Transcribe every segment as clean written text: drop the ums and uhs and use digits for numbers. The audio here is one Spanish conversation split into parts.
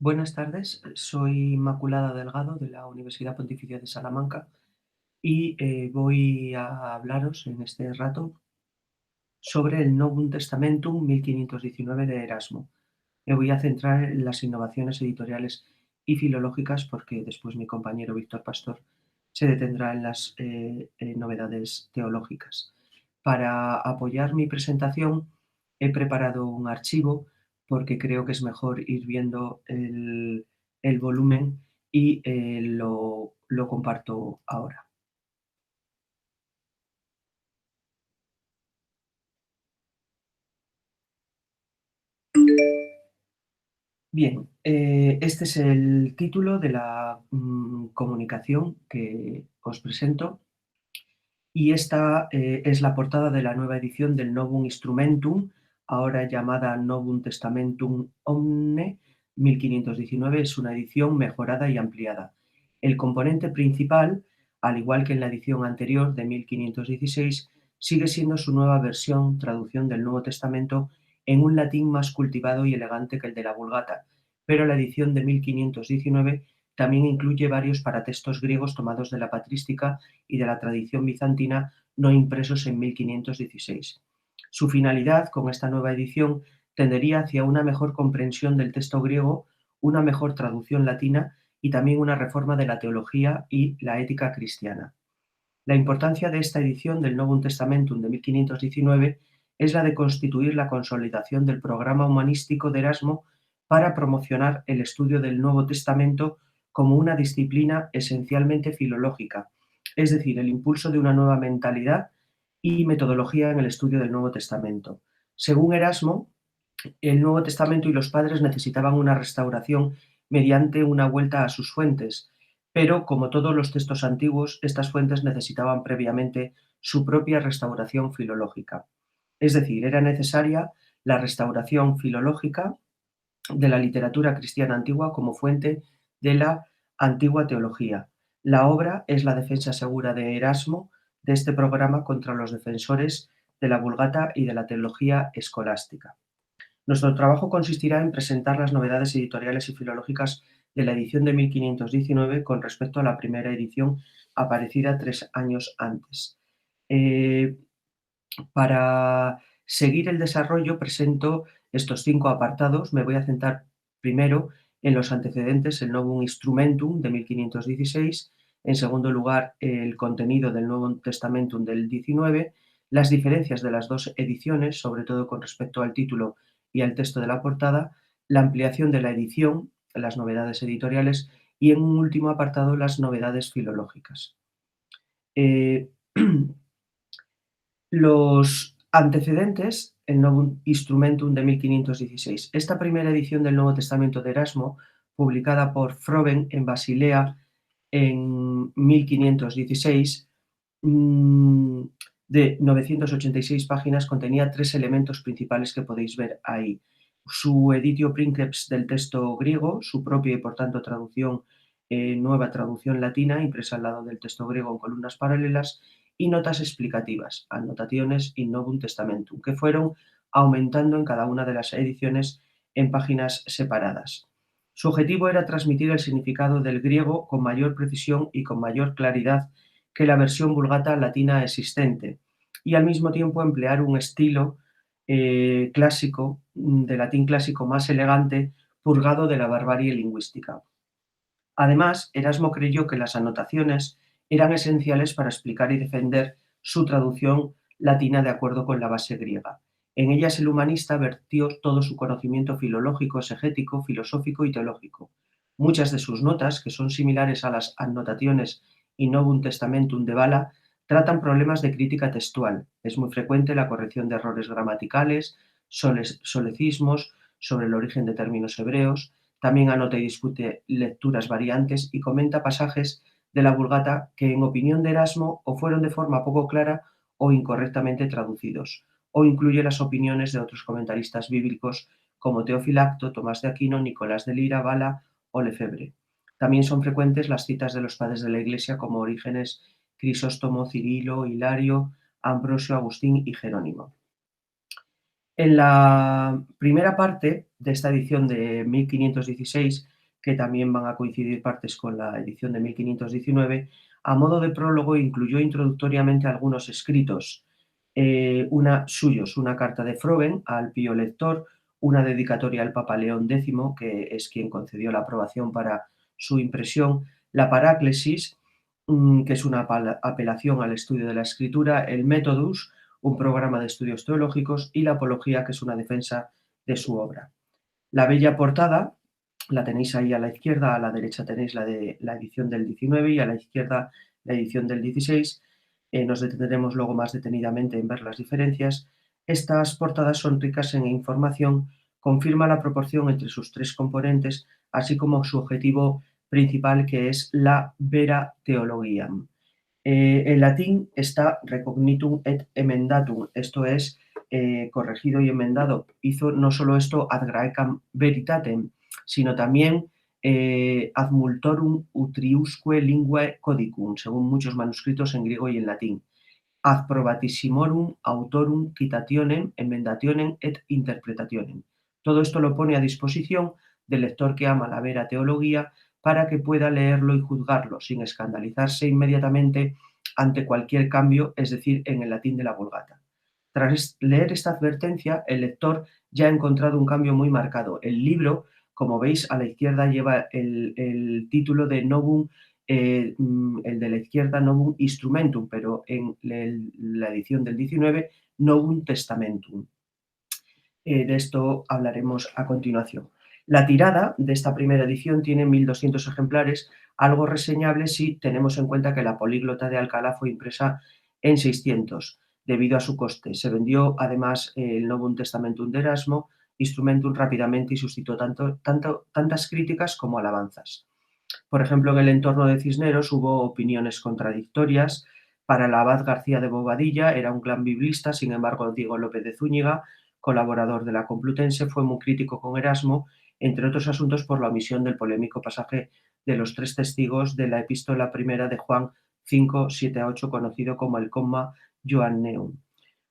Buenas tardes, soy Inmaculada Delgado de la Universidad Pontificia de Salamanca y voy a hablaros en este rato sobre el Novum Testamentum 1519 de Erasmo. Me voy a centrar en las innovaciones editoriales y filológicas porque después mi compañero Víctor Pastor se detendrá en las novedades teológicas. Para apoyar mi presentación he preparado un archivo porque creo que es mejor ir viendo el volumen y lo comparto ahora. Bien, este es el título de la comunicación que os presento y esta es la portada de la nueva edición del Novum Instrumentum, ahora llamada Novum Testamentum Omne 1519. Es una edición mejorada y ampliada. El componente principal, al igual que en la edición anterior de 1516, sigue siendo su nueva versión, traducción del Nuevo Testamento en un latín más cultivado y elegante que el de la Vulgata, pero la edición de 1519 también incluye varios paratextos griegos tomados de la patrística y de la tradición bizantina no impresos en 1516. Su finalidad con esta nueva edición tendería hacia una mejor comprensión del texto griego, una mejor traducción latina y también una reforma de la teología y la ética cristiana. La importancia de esta edición del Novum Testamentum de 1519 es la de constituir la consolidación del programa humanístico de Erasmo para promocionar el estudio del Nuevo Testamento como una disciplina esencialmente filológica, es decir, el impulso de una nueva mentalidad y metodología en el estudio del Nuevo Testamento. Según Erasmo, el Nuevo Testamento y los padres necesitaban una restauración mediante una vuelta a sus fuentes, pero como todos los textos antiguos, estas fuentes necesitaban previamente su propia restauración filológica. Es decir, era necesaria la restauración filológica de la literatura cristiana antigua como fuente de la antigua teología. La obra es la defensa segura de Erasmo de este programa contra los defensores de la Vulgata y de la teología escolástica. Nuestro trabajo consistirá en presentar las novedades editoriales y filológicas de la edición de 1519 con respecto a la primera edición aparecida 3 años antes. Eh, para seguir el desarrollo presento estos 5 apartados. Me voy a centrar primero en los antecedentes, el Novum Instrumentum de 1516, en segundo lugar el contenido del Nuevo Testamentum del 19, las diferencias de las dos ediciones, sobre todo con respecto al título y al texto de la portada, la ampliación de la edición, las novedades editoriales y en un último apartado las novedades filológicas. Eh, Los antecedentes, el Novum Instrumentum de 1516. Esta primera edición del Nuevo Testamento de Erasmo, publicada por Froben en Basilea en 1516, mm, de 986 páginas, contenía 3 elementos principales que podéis ver ahí. Su editio princeps del texto griego, su propia y por tanto traducción, nueva traducción latina, impresa al lado del texto griego en columnas paralelas, y notas explicativas, anotaciones in Novum Testamentum, que fueron aumentando en cada una de las ediciones en páginas separadas. Su objetivo era transmitir el significado del griego con mayor precisión y con mayor claridad que la versión vulgata latina existente, y al mismo tiempo emplear un estilo clásico, de latín clásico más elegante, purgado de la barbarie lingüística. Además, Erasmo creyó que las anotaciones eran esenciales para explicar y defender su traducción latina de acuerdo con la base griega. En ellas el humanista vertió todo su conocimiento filológico, exegético, filosófico y teológico. Muchas de sus notas, que son similares a las anotaciones in Novum Testamentum de Bala, tratan problemas de crítica textual. Es muy frecuente la corrección de errores gramaticales, solecismos, sobre el origen de términos hebreos. También anota y discute lecturas variantes y comenta pasajes de la Vulgata que, en opinión de Erasmo, o fueron de forma poco clara o incorrectamente traducidos, o incluye las opiniones de otros comentaristas bíblicos como Teofilacto, Tomás de Aquino, Nicolás de Lira, Bala o Lefebvre. También son frecuentes las citas de los padres de la Iglesia como Orígenes, Crisóstomo, Cirilo, Hilario, Ambrosio, Agustín y Jerónimo. En la primera parte de esta edición de 1516 que también van a coincidir partes con la edición de 1519, a modo de prólogo incluyó introductoriamente algunos escritos suyos, una carta de Froben al Pío Lector, una dedicatoria al Papa León X, que es quien concedió la aprobación para su impresión, la Paráclesis, que es una apelación al estudio de la escritura, el Methodus, un programa de estudios teológicos, y la Apología, que es una defensa de su obra. La bella portada la tenéis ahí a la izquierda, a la derecha tenéis la de la edición del 19 y a la izquierda la edición del 16. Nos detendremos luego más detenidamente en ver las diferencias. Estas portadas son ricas en información, confirma la proporción entre sus tres componentes, así como su objetivo principal, que es la vera theologiam. En latín está recognitum et emendatum, esto es, corregido y enmendado. Hizo no solo esto ad Graecam veritatem, sino también ad multorum utriusque linguae codicum, según muchos manuscritos en griego y en latín. Ad probatissimorum autorum citationem, emendationem et interpretationem. Todo esto lo pone a disposición del lector que ama la vera teología para que pueda leerlo y juzgarlo sin escandalizarse inmediatamente ante cualquier cambio, es decir, en el latín de la Vulgata. Tras leer esta advertencia, el lector ya ha encontrado un cambio muy marcado. El libro, como veis, a la izquierda lleva el título de Novum, el de la izquierda Novum Instrumentum, pero en la edición del 19, Novum Testamentum. De esto hablaremos a continuación. La tirada de esta primera edición tiene 1.200 ejemplares, algo reseñable si tenemos en cuenta que la Políglota de Alcalá fue impresa en 600, debido a su coste. Se vendió además el Novum Testamentum de Erasmo, Instrumentum, rápidamente y suscitó tantas críticas como alabanzas. Por ejemplo, en el entorno de Cisneros hubo opiniones contradictorias. Para el abad García de Bobadilla era un gran biblista, sin embargo, Diego López de Zúñiga, colaborador de la Complutense, fue muy crítico con Erasmo, entre otros asuntos por la omisión del polémico pasaje de los tres testigos de la epístola primera de Juan 5, 7 a 8, conocido como el Comma Joanneum.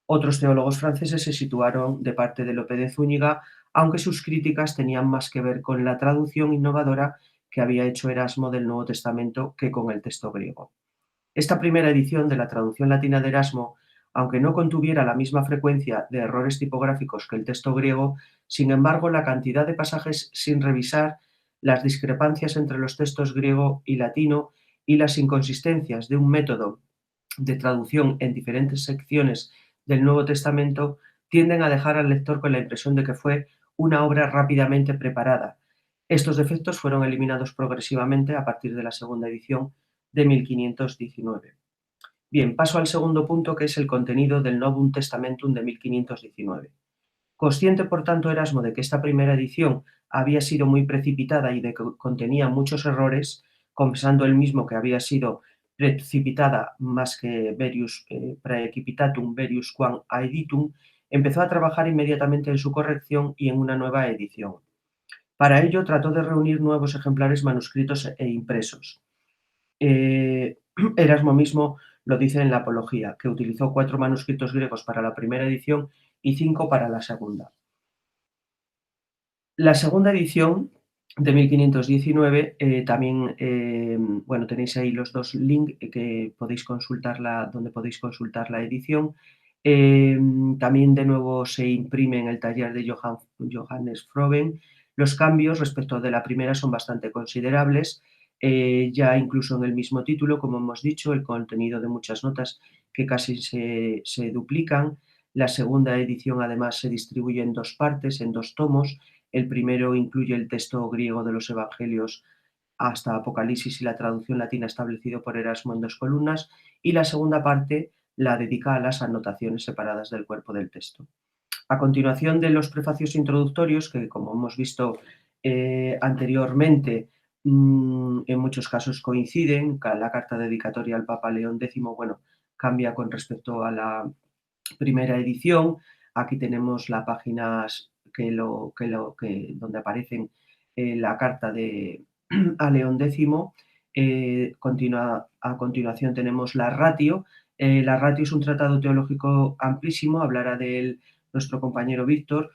Otros teólogos franceses se situaron de parte de Lope de Zúñiga, aunque sus críticas tenían más que ver con la traducción innovadora que había hecho Erasmo del Nuevo Testamento que con el texto griego. Esta primera edición de la traducción latina de Erasmo, aunque no contuviera la misma frecuencia de errores tipográficos que el texto griego, sin embargo, la cantidad de pasajes sin revisar, las discrepancias entre los textos griego y latino y las inconsistencias de un método de traducción en diferentes secciones del Nuevo Testamento tienden a dejar al lector con la impresión de que fue una obra rápidamente preparada. Estos defectos fueron eliminados progresivamente a partir de la segunda edición de 1519. Bien, paso al segundo punto, que es el contenido del Novum Testamentum de 1519. Consciente, por tanto, Erasmo de que esta primera edición había sido muy precipitada y de que contenía muchos errores, confesando él mismo que había sido precipitada más que verius praecipitatum verius quam aeditum, empezó a trabajar inmediatamente en su corrección y en una nueva edición. Para ello trató de reunir nuevos ejemplares manuscritos e impresos. Erasmo mismo lo dice en la Apología, que utilizó 4 manuscritos griegos para la primera edición y 5 para la segunda. La segunda edición de 1519 también, bueno, tenéis ahí los dos links que podéis donde podéis consultar la edición. También de nuevo se imprime en el taller de Johannes Froben. Los cambios respecto de la primera son bastante considerables, ya incluso en el mismo título, como hemos dicho, el contenido de muchas notas que casi se duplican. La segunda edición además se distribuye en 2 partes, en 2 tomos. El primero incluye el texto griego de los Evangelios hasta Apocalipsis y la traducción latina establecido por Erasmo en 2 columnas, y la segunda parte la dedica a las anotaciones separadas del cuerpo del texto. A continuación de los prefacios introductorios, que como hemos visto anteriormente, en muchos casos coinciden, la carta dedicatoria al Papa León X, bueno, cambia con respecto a la primera edición. Aquí tenemos la página donde aparecen la carta de a León X. A continuación tenemos la Ratio. La Ratio es un tratado teológico amplísimo, hablará de él nuestro compañero Víctor,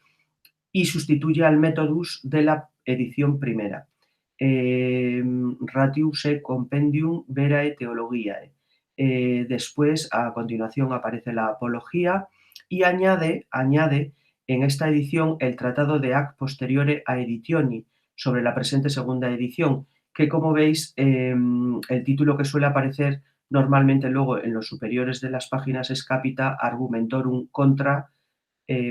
y sustituye al Methodus de la edición primera. Ratiuse Compendium Verae Theologiae. Después, a continuación, aparece la Apología y añade en esta edición el Tratado de Ac Posteriore a Editioni, sobre la presente segunda edición, que como veis, el título que suele aparecer normalmente luego en los superiores de las páginas es Capita Argumentorum contra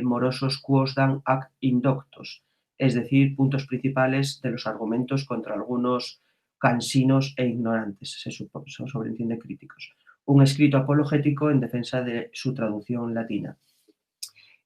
morosos quos dan ac indoctos, es decir, puntos principales de los argumentos contra algunos cansinos e ignorantes, se sobreentiende críticos. Un escrito apologético en defensa de su traducción latina.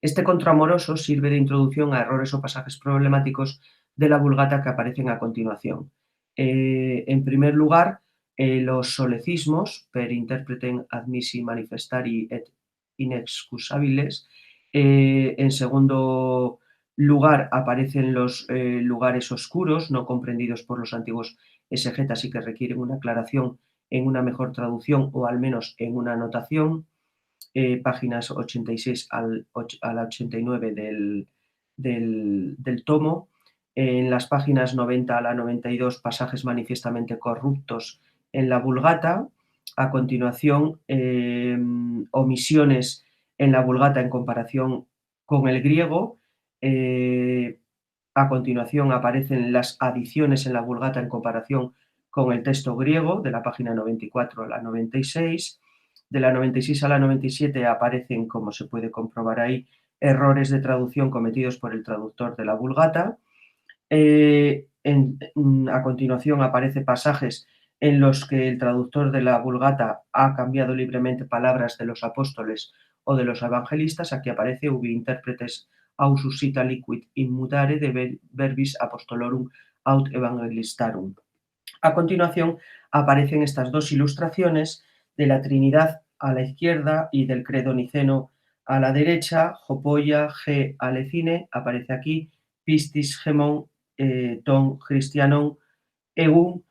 Este contramoroso sirve de introducción a errores o pasajes problemáticos de la Vulgata que aparecen a continuación. En primer lugar, los solecismos, per interpretem admissi manifestari et inexcusabiles. En segundo lugar, aparecen los lugares oscuros, no comprendidos por los antiguos exegetas y que requieren una aclaración en una mejor traducción o al menos en una anotación. Páginas 86 a la 89 del tomo. En las páginas 90 a la 92, pasajes manifiestamente corruptos en la Vulgata. A continuación, omisiones en la Vulgata en comparación con el griego. A continuación aparecen las adiciones en la Vulgata en comparación con el texto griego, de la página 94 a la 96. De la 96 a la 97 aparecen, como se puede comprobar ahí, errores de traducción cometidos por el traductor de la Vulgata. A continuación aparecen pasajes en los que el traductor de la Vulgata ha cambiado libremente palabras de los apóstoles o de los evangelistas. Aquí aparece ubi interpretes aususita liquid immutare de verbis apostolorum aut evangelistarum. A continuación aparecen estas dos ilustraciones de la Trinidad a la izquierda y del credo niceno a la derecha. Jopoia G. Alecine aparece aquí, pistis gemon ton christianon eum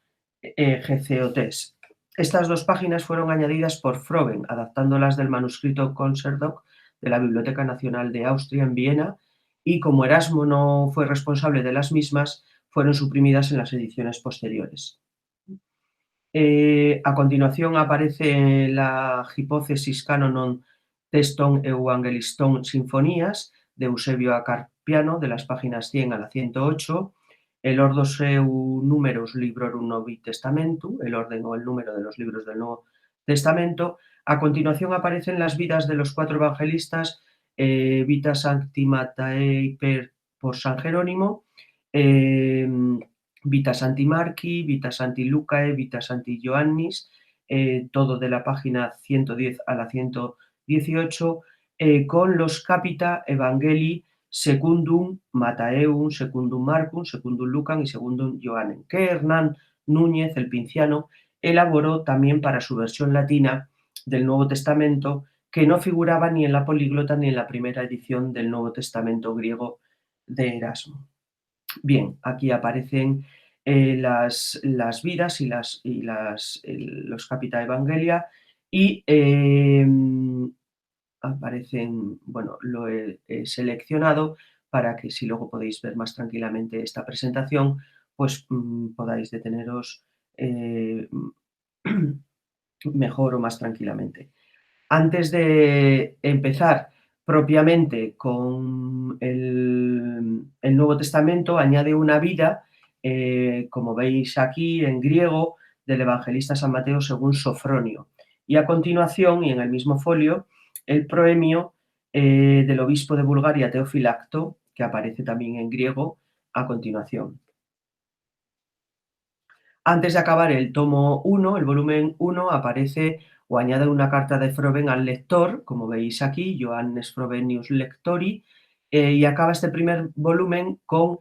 gceotes. Estas dos páginas fueron añadidas por Froben, adaptándolas del manuscrito Concertdoc de la Biblioteca Nacional de Austria en Viena, y como Erasmo no fue responsable de las mismas, fueron suprimidas en las ediciones posteriores. A continuación aparece la hipótesis canonon teston euangeliston sinfonías de Eusebio Acarpiano, de las páginas 100 a la 108, el ordo seu numerus librorum Novi Testamentum, el orden o el número de los libros del Nuevo Testamento. A continuación aparecen las vidas de los cuatro evangelistas, Vita Sancti Matthäi por San Jerónimo, Vita Sancti Marchi, Vita Sancti Lucae, Vita Sancti Ioannis, todo de la página 110 a la 118, con los Capita Evangelii Secundum Matthäum, Secundum Marcum, Secundum Lucam y Secundum Ioannem, que Hernán Núñez, el Pinciano, elaboró también para su versión latina del Nuevo Testamento, que no figuraba ni en la políglota ni en la primera edición del Nuevo Testamento griego de Erasmo. Bien, aquí aparecen las vidas y los Capita Evangelia y aparecen, bueno, lo he seleccionado para que si luego podéis ver más tranquilamente esta presentación, pues podáis deteneros mejor o más tranquilamente. Antes de empezar propiamente con el Nuevo Testamento, añade una vida, como veis aquí en griego, del evangelista San Mateo según Sofronio. Y a continuación, y en el mismo folio, el proemio del obispo de Bulgaria, Teofilacto, que aparece también en griego a continuación. Antes de acabar el tomo 1, el volumen 1, aparece o añade una carta de Froben al lector, como veis aquí, Johannes Frobenius Lectori, y acaba este primer volumen con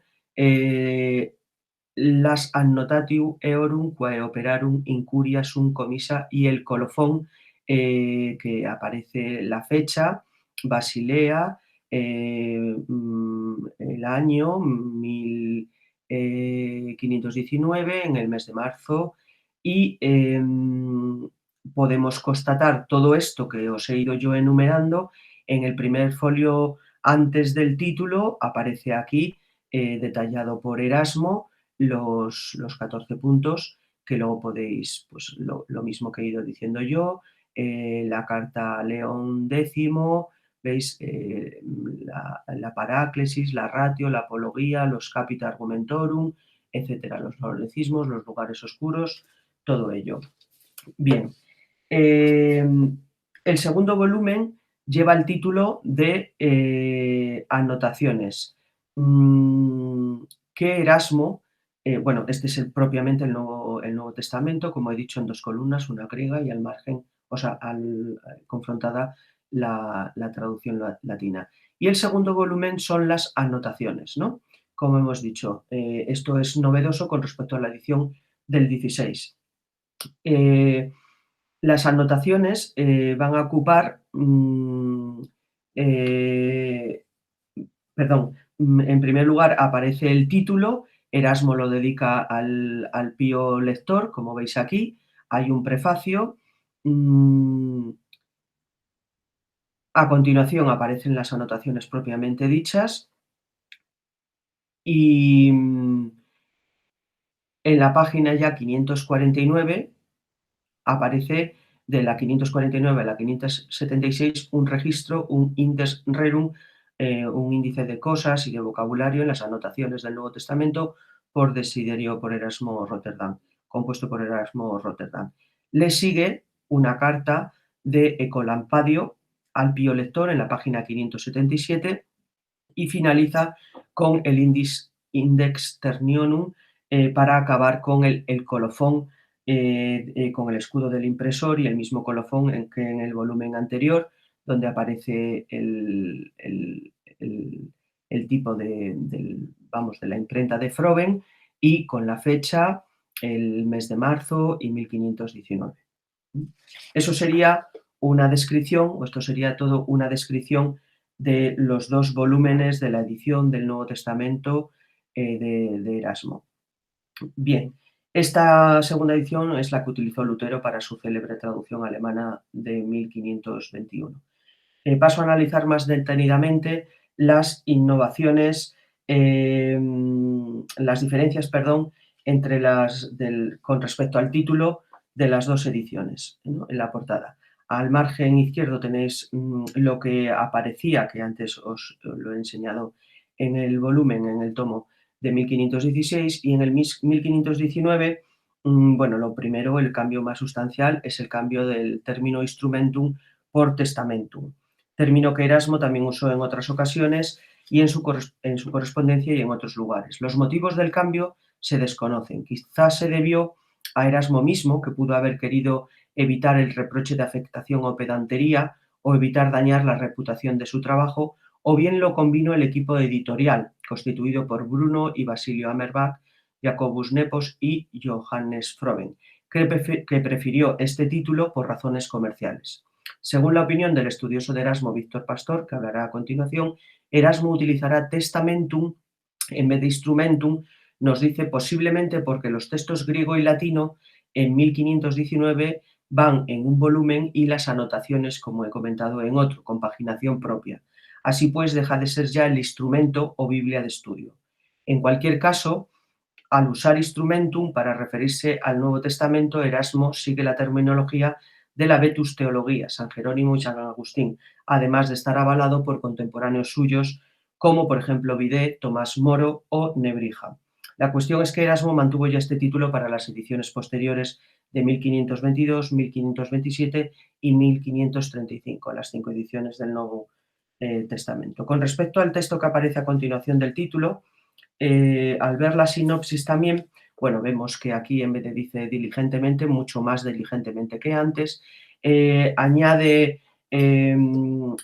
las annotatio eorum quae operarum incuria sum commissa y el colofón, que aparece la fecha, Basilea, el año 1519, en el mes de marzo, y podemos constatar todo esto que os he ido yo enumerando en el primer folio antes del título. Aparece aquí detallado por Erasmo los 14 puntos, que luego podéis, pues lo mismo que he ido diciendo yo, la carta a León X, veis la paráclesis, la ratio, la apología, los capita argumentorum, etcétera, los lorecismos, los lugares oscuros, todo ello. Bien, el segundo volumen lleva el título de Anotaciones. Que Erasmo, bueno, este es propiamente el Nuevo Testamento, como he dicho, en 2 columnas, una griega y al margen, o sea, confrontada la traducción latina. Y el segundo volumen son las anotaciones, ¿no? Como hemos dicho, esto es novedoso con respecto a la edición del 16. Las anotaciones van a ocupar, perdón, en primer lugar aparece el título, Erasmo lo dedica al pío lector, como veis aquí, hay un prefacio, a continuación aparecen las anotaciones propiamente dichas y en la página ya 549 aparece de la 549 a la 576 un registro, un index rerum, un índice de cosas y de vocabulario en las anotaciones del Nuevo Testamento por Desiderio por Erasmo Rotterdam, compuesto por Erasmo Rotterdam. Le sigue una carta de Ecolampadio al Pío Lector en la página 577 y finaliza con el Index Ternionum para acabar con el colofón, con el escudo del impresor y el mismo colofón que en el volumen anterior, donde aparece el tipo de la imprenta de Froben y con la fecha, el mes de marzo y 1519. Eso sería una descripción, o esto sería todo una descripción de los 2 volúmenes de la edición del Nuevo Testamento de Erasmo. Bien, esta segunda edición es la que utilizó Lutero para su célebre traducción alemana de 1521. Paso a analizar más detenidamente las innovaciones, las diferencias, perdón, entre con respecto al título de las 2 ediciones, ¿no? En la portada. Al margen izquierdo tenéis lo que aparecía, que antes os lo he enseñado en el volumen, en el tomo de 1516, y en el 1519, bueno, lo primero, el cambio más sustancial es el cambio del término instrumentum por testamentum, término que Erasmo también usó en otras ocasiones y en su correspondencia y en otros lugares. Los motivos del cambio se desconocen. Quizás se debió a Erasmo mismo, que pudo haber querido evitar el reproche de afectación o pedantería o evitar dañar la reputación de su trabajo, o bien lo combinó el equipo editorial, constituido por Bruno y Basilio Amerbach, Jacobus Nepos y Johannes Froben, que prefirió este título por razones comerciales. Según la opinión del estudioso de Erasmo Víctor Pastor, que hablará a continuación, Erasmo utilizará testamentum en vez de instrumentum, nos dice posiblemente porque los textos griego y latino en 1519 van en un volumen y las anotaciones, como he comentado, en otro, con paginación propia. Así pues, deja de ser ya el instrumento o Biblia de estudio. En cualquier caso, al usar instrumentum para referirse al Nuevo Testamento, Erasmo sigue la terminología de la Vetus Teología, San Jerónimo y San Agustín, además de estar avalado por contemporáneos suyos como por ejemplo Vide, Tomás Moro o Nebrija. La cuestión es que Erasmo mantuvo ya este título para las ediciones posteriores de 1522, 1527 y 1535, las 5 ediciones del Nuevo Testamento. Con respecto al texto que aparece a continuación del título, al ver la sinopsis también, bueno, vemos que aquí en vez de dice diligentemente, mucho más diligentemente que antes, añade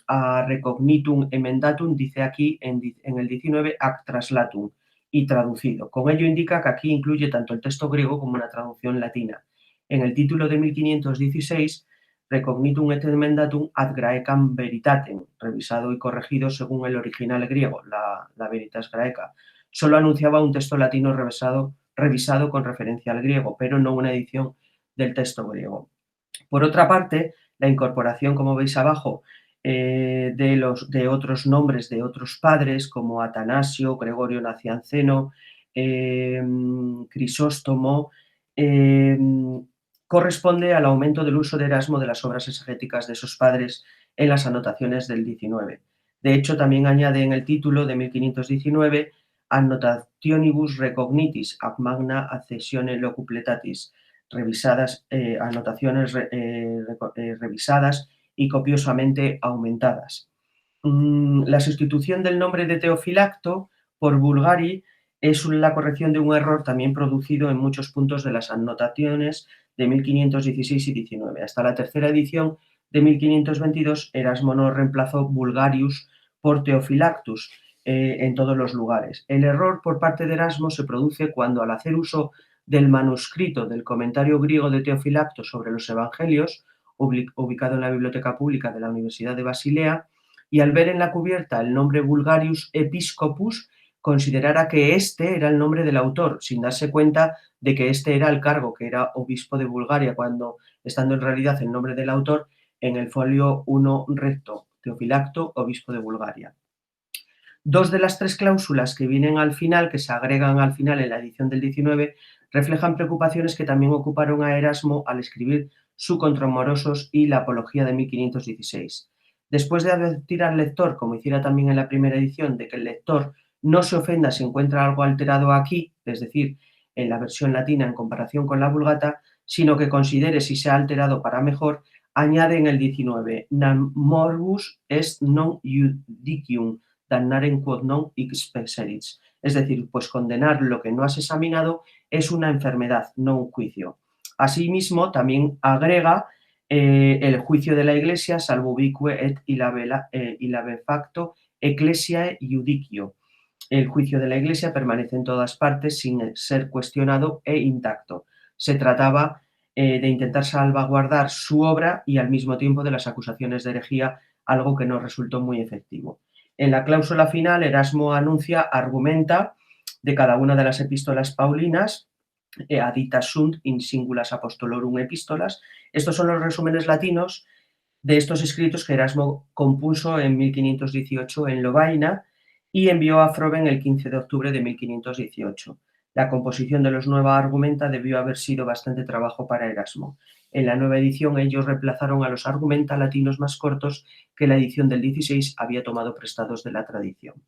a recognitum emendatum, dice aquí en el 19, ac translatum, y traducido. Con ello indica que aquí incluye tanto el texto griego como una traducción latina. En el título de 1516, recognitum et emendatum ad Graecam veritatem, revisado y corregido según el original griego, la Veritas Graeca. Solo anunciaba un texto latino revisado con referencia al griego, pero no una edición del texto griego. Por otra parte, la incorporación, como veis abajo, de otros nombres de otros padres, como Atanasio, Gregorio Nacianceno, Crisóstomo, corresponde al aumento del uso de Erasmo de las obras exegéticas de sus padres en las anotaciones del 19. De hecho, también añade en el título de 1519 Annotationibus recognitis ab magna accessione locupletatis, revisadas, anotaciones revisadas y copiosamente aumentadas. La sustitución del nombre de Teofilacto por Bulgari es la corrección de un error también producido en muchos puntos de las anotaciones de 1516 y 19. Hasta la tercera edición de 1522, Erasmo no reemplazó Bulgarius por Teofilactus en todos los lugares. El error por parte de Erasmo se produce cuando, al hacer uso del manuscrito del comentario griego de Teofilacto sobre los Evangelios, ubicado en la Biblioteca Pública de la Universidad de Basilea, y al ver en la cubierta el nombre Bulgarius Episcopus, considerara que este era el nombre del autor, sin darse cuenta de que este era el cargo, que era obispo de Bulgaria, cuando, estando en realidad el nombre del autor en el folio 1 recto, Teofilacto, obispo de Bulgaria. Dos de las tres cláusulas que vienen al final, que se agregan al final en la edición del 19, reflejan preocupaciones que también ocuparon a Erasmo al escribir su Contra Morosos y la Apología de 1516. Después de advertir al lector, como hiciera también en la primera edición, de que el lector no se ofenda si encuentra algo alterado aquí, es decir, en la versión latina en comparación con la Vulgata, sino que considere si se ha alterado para mejor, añade en el 19, nam morbus est non judicium damnare quod non expresserit. Es decir, pues condenar lo que no has examinado es una enfermedad, no un juicio. Asimismo, también agrega el juicio de la Iglesia, salvo ubique et illabe facto ecclesiae iudicio. El juicio de la Iglesia permanece en todas partes sin ser cuestionado e intacto. Se trataba de intentar salvaguardar su obra y al mismo tiempo de las acusaciones de herejía, algo que no resultó muy efectivo. En la cláusula final, Erasmo argumenta de cada una de las epístolas paulinas, adita sunt in singulas apostolorum epistolas. Estos son los resúmenes latinos de estos escritos que Erasmo compuso en 1518 en Lovaina y envió a Froben el 15 de octubre de 1518. La composición de los Nueva Argumenta debió haber sido bastante trabajo para Erasmo. En la nueva edición ellos reemplazaron a los Argumenta latinos más cortos que la edición del 16 había tomado prestados de la tradición.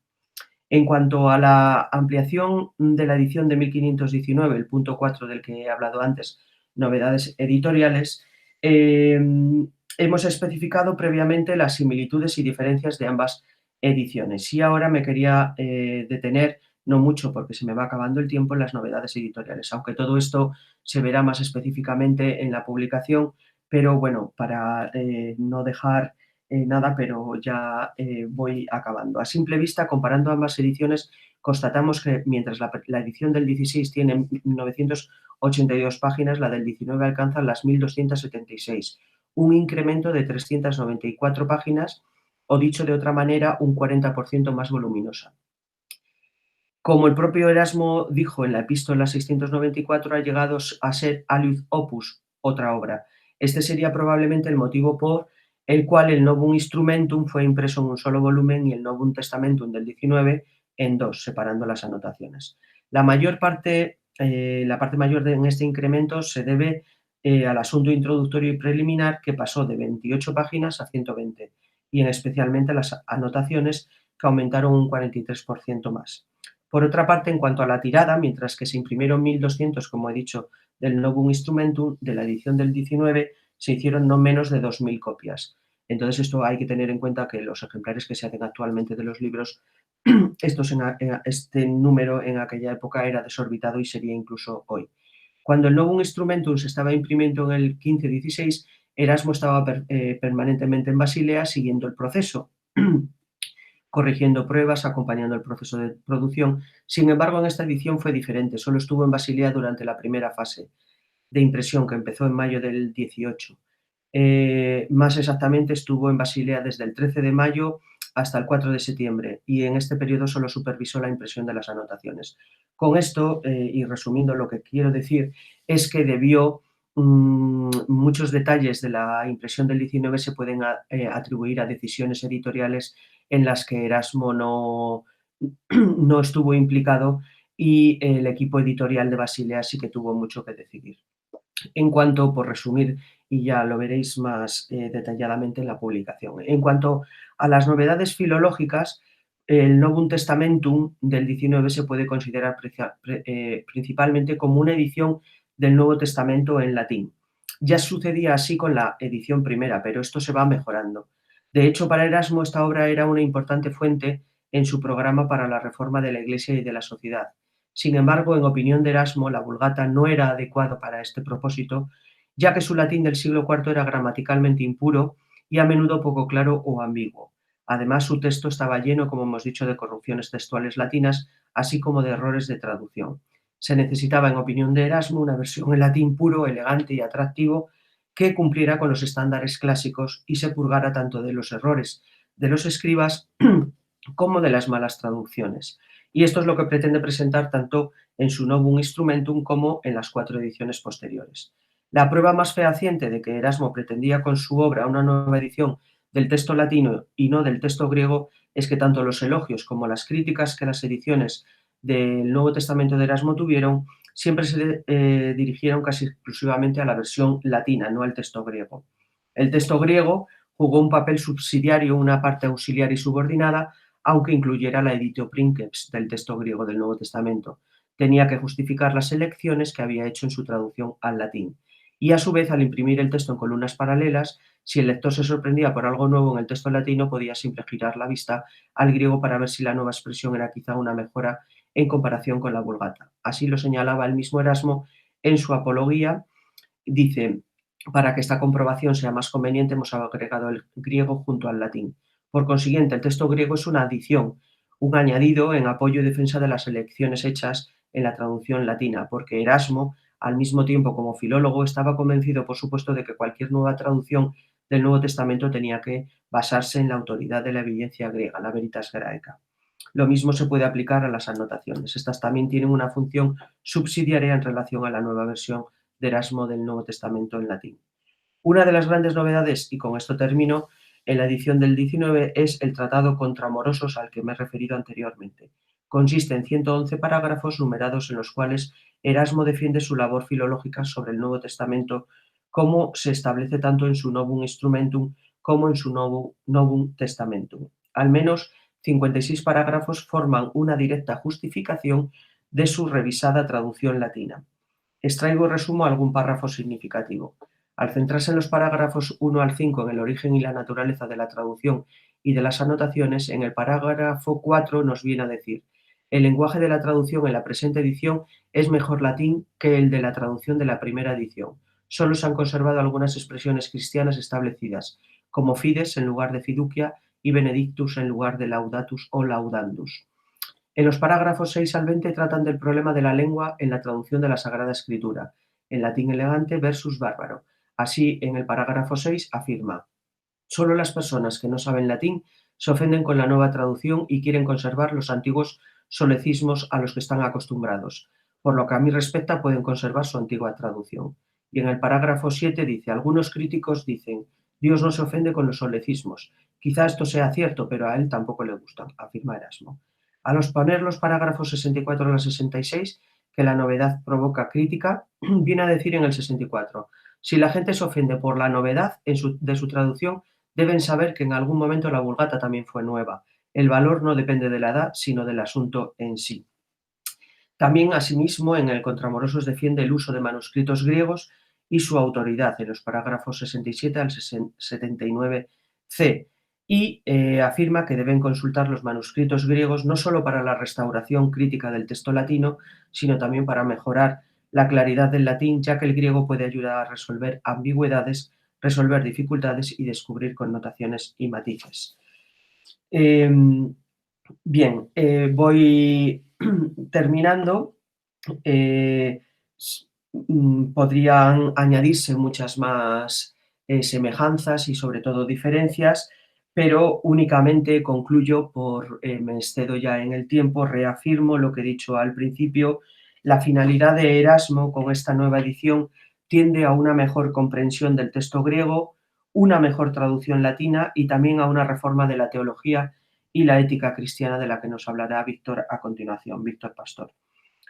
En cuanto a la ampliación de la edición de 1519, el punto 4 del que he hablado antes, novedades editoriales, hemos especificado previamente las similitudes y diferencias de ambas ediciones. Y ahora me quería detener, no mucho porque se me va acabando el tiempo, en las novedades editoriales, aunque todo esto se verá más específicamente en la publicación, pero bueno, para no dejar nada, pero ya voy acabando. A simple vista, comparando ambas ediciones, constatamos que mientras la edición del 16 tiene 982 páginas, la del 19 alcanza las 1276, un incremento de 394 páginas, o dicho de otra manera, un 40% más voluminosa. Como el propio Erasmo dijo en la epístola 694, ha llegado a ser aliud opus, otra obra. Este sería probablemente el motivo por el cual el Novum Instrumentum fue impreso en un solo volumen y el Novum Testamentum del 19 en dos, separando las anotaciones. La parte mayor en este incremento se debe al asunto introductorio y preliminar, que pasó de 28 páginas a 120, y en especialmente a las anotaciones, que aumentaron un 43% más. Por otra parte, en cuanto a la tirada, mientras que se imprimieron 1.200, como he dicho, del Novum Instrumentum, de la edición del 19, se hicieron no menos de 2.000 copias. Entonces, esto hay que tener en cuenta que los ejemplares que se hacen actualmente de los libros, este número en aquella época era desorbitado y sería incluso hoy. Cuando el Novum Instrumentum se estaba imprimiendo en el 15-16, Erasmo estaba permanentemente en Basilea siguiendo el proceso, corrigiendo pruebas, acompañando el proceso de producción. Sin embargo, en esta edición fue diferente. Solo estuvo en Basilea durante la primera fase de impresión, que empezó en mayo del 18. Más exactamente, estuvo en Basilea desde el 13 de mayo hasta el 4 de septiembre, y en este periodo solo supervisó la impresión de las anotaciones. Con esto, y resumiendo, lo que quiero decir es que muchos detalles de la impresión del 19 se pueden atribuir a decisiones editoriales en las que Erasmo no estuvo implicado, y el equipo editorial de Basilea sí que tuvo mucho que decidir. En cuanto, por resumir, y ya lo veréis más detalladamente en la publicación. En cuanto a las novedades filológicas, el Novum Testamentum del 19 se puede considerar principalmente como una edición del Nuevo Testamento en latín. Ya sucedía así con la edición primera, pero esto se va mejorando. De hecho, para Erasmo esta obra era una importante fuente en su programa para la reforma de la Iglesia y de la sociedad. Sin embargo, en opinión de Erasmo, la Vulgata no era adecuado para este propósito, ya que su latín del siglo IV era gramaticalmente impuro y a menudo poco claro o ambiguo. Además, su texto estaba lleno, como hemos dicho, de corrupciones textuales latinas, así como de errores de traducción. Se necesitaba, en opinión de Erasmo, una versión en latín puro, elegante y atractivo que cumpliera con los estándares clásicos y se purgara tanto de los errores de los escribas como de las malas traducciones. Y esto es lo que pretende presentar tanto en su Novum Instrumentum como en las 4 ediciones posteriores. La prueba más fehaciente de que Erasmo pretendía con su obra una nueva edición del texto latino y no del texto griego es que tanto los elogios como las críticas que las ediciones del Nuevo Testamento de Erasmo tuvieron siempre se dirigieron casi exclusivamente a la versión latina, no al texto griego. El texto griego jugó un papel subsidiario, una parte auxiliar y subordinada, aunque incluyera la editio princeps del texto griego del Nuevo Testamento. Tenía que justificar las elecciones que había hecho en su traducción al latín. Y a su vez, al imprimir el texto en columnas paralelas, si el lector se sorprendía por algo nuevo en el texto latino, podía siempre girar la vista al griego para ver si la nueva expresión era quizá una mejora en comparación con la Vulgata. Así lo señalaba el mismo Erasmo en su Apología. Dice, para que esta comprobación sea más conveniente, hemos agregado el griego junto al latín. Por consiguiente, el texto griego es una adición, un añadido en apoyo y defensa de las elecciones hechas en la traducción latina, porque Erasmo, al mismo tiempo como filólogo, estaba convencido, por supuesto, de que cualquier nueva traducción del Nuevo Testamento tenía que basarse en la autoridad de la evidencia griega, la veritas graeca. Lo mismo se puede aplicar a las anotaciones. Estas también tienen una función subsidiaria en relación a la nueva versión de Erasmo del Nuevo Testamento en latín. Una de las grandes novedades, y con esto termino, en la edición del 19 es el Tratado contra Morosos al que me he referido anteriormente. Consiste en 111 parágrafos numerados en los cuales Erasmo defiende su labor filológica sobre el Nuevo Testamento, como se establece tanto en su Novum Instrumentum como en su Novum Testamentum. Al menos 56 parágrafos forman una directa justificación de su revisada traducción latina. Extraigo y resumo algún párrafo significativo. Al centrarse en los parágrafos 1 al 5 en el origen y la naturaleza de la traducción y de las anotaciones, en el parágrafo 4 nos viene a decir: el lenguaje de la traducción en la presente edición es mejor latín que el de la traducción de la primera edición. Solo se han conservado algunas expresiones cristianas establecidas, como fides en lugar de fiducia y benedictus en lugar de laudatus o laudandus. En los parágrafos 6 al 20 tratan del problema de la lengua en la traducción de la Sagrada Escritura, en latín elegante versus bárbaro. Así, en el parágrafo 6 afirma: solo las personas que no saben latín se ofenden con la nueva traducción y quieren conservar los antiguos solecismos a los que están acostumbrados. Por lo que a mí respecta, pueden conservar su antigua traducción. Y en el parágrafo 7 dice: algunos críticos dicen, Dios no se ofende con los solecismos. Quizá esto sea cierto, pero a él tampoco le gustan, afirma Erasmo. Al exponer los parágrafos 64 al 66, que la novedad provoca crítica, viene a decir en el 64: si la gente se ofende por la novedad de su traducción, deben saber que en algún momento la Vulgata también fue nueva. El valor no depende de la edad, sino del asunto en sí. También, asimismo, en el Contramorosos defiende el uso de manuscritos griegos y su autoridad en los parágrafos 67 al 79c y afirma que deben consultar los manuscritos griegos no solo para la restauración crítica del texto latino, sino también para mejorar la claridad del latín, ya que el griego puede ayudar a resolver ambigüedades, resolver dificultades y descubrir connotaciones y matices. Bien, voy terminando. Eh, Podrían añadirse muchas más semejanzas y sobre todo diferencias, pero únicamente concluyo me excedo ya en el tiempo, reafirmo lo que he dicho al principio: la finalidad de Erasmo con esta nueva edición tiende a una mejor comprensión del texto griego, una mejor traducción latina y también a una reforma de la teología y la ética cristiana de la que nos hablará Víctor a continuación, Víctor Pastor.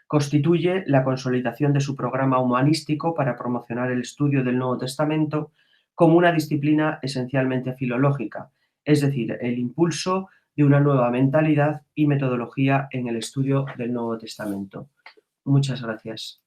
Constituye la consolidación de su programa humanístico para promocionar el estudio del Nuevo Testamento como una disciplina esencialmente filológica, es decir, el impulso de una nueva mentalidad y metodología en el estudio del Nuevo Testamento. Muchas gracias.